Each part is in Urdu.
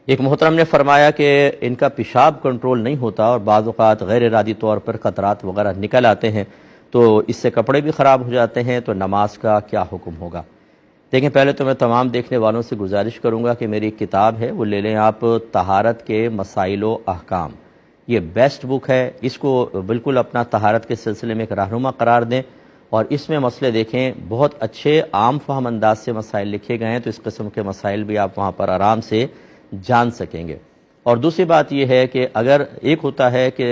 ایک محترم نے فرمایا کہ ان کا پیشاب کنٹرول نہیں ہوتا اور بعض اوقات غیر ارادی طور پر قطرات وغیرہ نکل آتے ہیں، تو اس سے کپڑے بھی خراب ہو جاتے ہیں، تو نماز کا کیا حکم ہوگا؟ دیکھیں، پہلے تو میں تمام دیکھنے والوں سے گزارش کروں گا کہ میری ایک کتاب ہے، وہ لے لیں آپ، طہارت کے مسائل و احکام۔ یہ بیسٹ بک ہے، اس کو بالکل اپنا طہارت کے سلسلے میں ایک رہنما قرار دیں، اور اس میں مسئلے دیکھیں، بہت اچھے عام فہم انداز سے مسائل لکھے گئے ہیں، تو اس قسم کے مسائل بھی آپ وہاں پر آرام سے جان سکیں گے۔ اور دوسری بات یہ ہے کہ اگر ایک ہوتا ہے کہ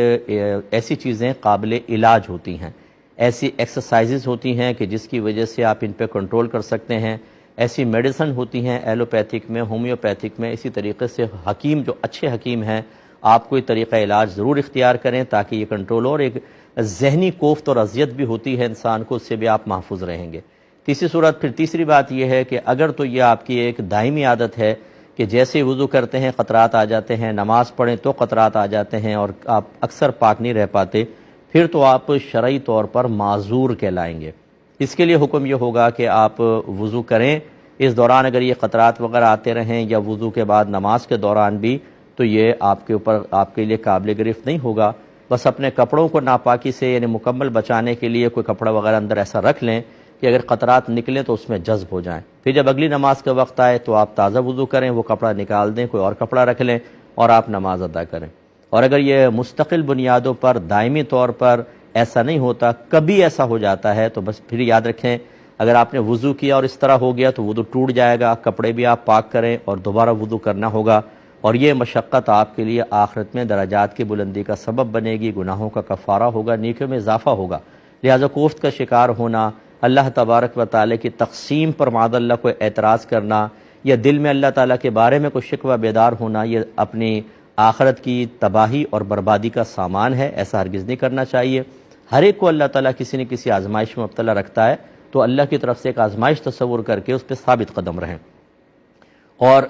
ایسی چیزیں قابل علاج ہوتی ہیں، ایسی ایکسرسائزز ہوتی ہیں کہ جس کی وجہ سے آپ ان پہ کنٹرول کر سکتے ہیں، ایسی میڈیسن ہوتی ہیں ایلوپیتھک میں، ہومیوپیتھک میں، اسی طریقے سے حکیم جو اچھے حکیم ہیں، آپ کوئی طریقہ علاج ضرور اختیار کریں تاکہ یہ کنٹرول ہو، اور ایک ذہنی کوفت اور اذیت بھی ہوتی ہے انسان کو، اس سے بھی آپ محفوظ رہیں گے۔ تیسری صورت، پھر تیسری بات یہ ہے کہ اگر تو یہ آپ کی ایک دائمی عادت ہے کہ جیسے وضو کرتے ہیں قطرات آ جاتے ہیں، نماز پڑھیں تو قطرات آ جاتے ہیں اور آپ اکثر پاک نہیں رہ پاتے، پھر تو آپ شرعی طور پر معذور کہلائیں گے۔ اس کے لیے حکم یہ ہوگا کہ آپ وضو کریں، اس دوران اگر یہ قطرات وغیرہ آتے رہیں یا وضو کے بعد نماز کے دوران بھی، تو یہ آپ کے اوپر، آپ کے لیے قابل گرفت نہیں ہوگا۔ بس اپنے کپڑوں کو ناپاکی سے یعنی مکمل بچانے کے لیے کوئی کپڑا وغیرہ اندر ایسا رکھ لیں کہ اگر قطرات نکلیں تو اس میں جذب ہو جائیں۔ پھر جب اگلی نماز کا وقت آئے تو آپ تازہ وضو کریں، وہ کپڑا نکال دیں، کوئی اور کپڑا رکھ لیں اور آپ نماز ادا کریں۔ اور اگر یہ مستقل بنیادوں پر دائمی طور پر ایسا نہیں ہوتا، کبھی ایسا ہو جاتا ہے، تو بس پھر یاد رکھیں، اگر آپ نے وضو کیا اور اس طرح ہو گیا تو وضو ٹوٹ جائے گا، کپڑے بھی آپ پاک کریں اور دوبارہ وضو کرنا ہوگا، اور یہ مشقت آپ کے لیے آخرت میں درجات کی بلندی کا سبب بنے گی، گناہوں کا کفارہ ہوگا، نیکیوں میں اضافہ ہوگا۔ لہذا کوفت کا شکار ہونا، اللہ تبارک و تعالی کی تقسیم پر معاذ اللہ کو اعتراض کرنا، یا دل میں اللہ تعالیٰ کے بارے میں کوئی شکوہ بیدار ہونا، یہ اپنی آخرت کی تباہی اور بربادی کا سامان ہے، ایسا ہرگز نہیں کرنا چاہیے۔ ہر ایک کو اللہ تعالیٰ کسی نہ کسی آزمائش میں مبتلا رکھتا ہے، تو اللہ کی طرف سے ایک آزمائش تصور کر کے اس پہ ثابت قدم رہیں۔ اور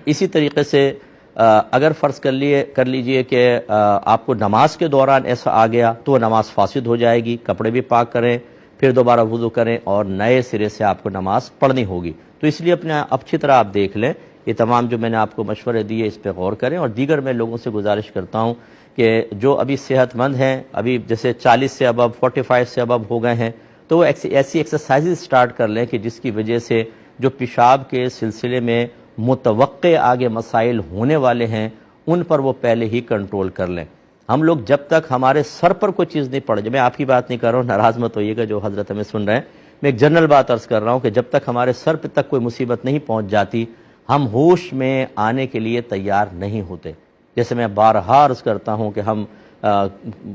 اسی طریقے سے اگر فرض کر لیجئے کہ آپ کو نماز کے دوران ایسا آ گیا تو نماز فاسد ہو جائے گی، کپڑے بھی پاک کریں، پھر دوبارہ وضو کریں اور نئے سرے سے آپ کو نماز پڑھنی ہوگی۔ تو اس لیے اپنے اچھی طرح آپ دیکھ لیں، یہ تمام جو میں نے آپ کو مشورے دیے اس پہ غور کریں، اور دیگر میں لوگوں سے گزارش کرتا ہوں کہ جو ابھی صحت مند ہیں، ابھی جیسے 40 سے ابب، 45 سے ابب ہو گئے ہیں، تو وہ ایسی ایکسرسائزز سٹارٹ کر لیں کہ جس کی وجہ سے جو پیشاب کے سلسلے میں متوقع آگے مسائل ہونے والے ہیں ان پر وہ پہلے ہی کنٹرول کر لیں۔ ہم لوگ جب تک ہمارے سر پر کوئی چیز نہیں پڑ جائے، میں آپ کی بات نہیں کر رہا ہوں، ناراض مت ہوئیے گا جو حضرت ہمیں سن رہے ہیں، میں ایک جنرل بات عرض کر رہا ہوں کہ جب تک ہمارے سر پہ تک کوئی مصیبت نہیں پہنچ جاتی، ہم ہوش میں آنے کے لیے تیار نہیں ہوتے۔ جیسے میں بارہا عرض کرتا ہوں کہ ہم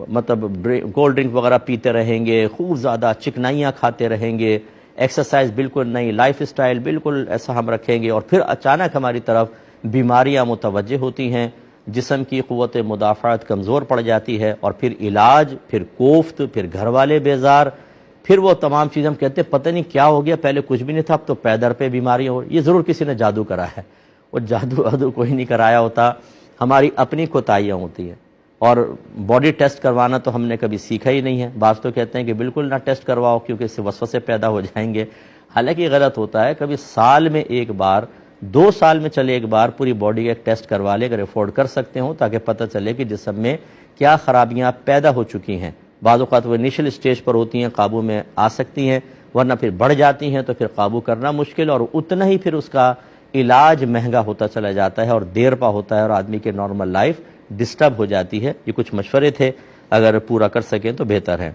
مطلب کولڈ ڈرنک وغیرہ پیتے رہیں گے، خوب زیادہ چکنائیاں کھاتے رہیں گے، ایکسرسائز بالکل نہیں، لائف سٹائل بالکل ایسا ہم رکھیں گے، اور پھر اچانک ہماری طرف بیماریاں متوجہ ہوتی ہیں، جسم کی قوت مدافعت کمزور پڑ جاتی ہے، اور پھر علاج، پھر کوفت، پھر گھر والے بیزار، پھر وہ تمام چیزیں ہم کہتے ہیں پتہ نہیں کیا ہو گیا، پہلے کچھ بھی نہیں تھا، اب تو پے در پہ بیماریاں ہو، یہ ضرور کسی نے جادو کرا ہے۔ وہ جادو کوئی نہیں کرایا ہوتا، ہماری اپنی کوتاہیاں ہوتی ہیں۔ اور باڈی ٹیسٹ کروانا تو ہم نے کبھی سیکھا ہی نہیں ہے، بعض تو کہتے ہیں کہ بالکل نہ ٹیسٹ کرواؤ کیونکہ اس سے وسوسے پیدا ہو جائیں گے، حالانکہ غلط ہوتا ہے۔ کبھی سال میں ایک بار، 2 سال میں چلے ایک بار پوری باڈی کا ایک ٹیسٹ کروا لے اگر افورڈ کر سکتے ہوں، تاکہ پتہ چلے کہ جسم میں کیا خرابیاں پیدا ہو چکی ہیں۔ بعض اوقات وہ انیشل سٹیج پر ہوتی ہیں، قابو میں آ سکتی ہیں، ورنہ پھر بڑھ جاتی ہیں تو پھر قابو کرنا مشکل، اور اتنا ہی پھر اس کا علاج مہنگا ہوتا چلا جاتا ہے اور دیر پا ہوتا ہے، اور آدمی کے نارمل لائف ڈسٹرب ہو جاتی ہے۔ یہ کچھ مشورے تھے، اگر پورا کر سکیں تو بہتر ہے۔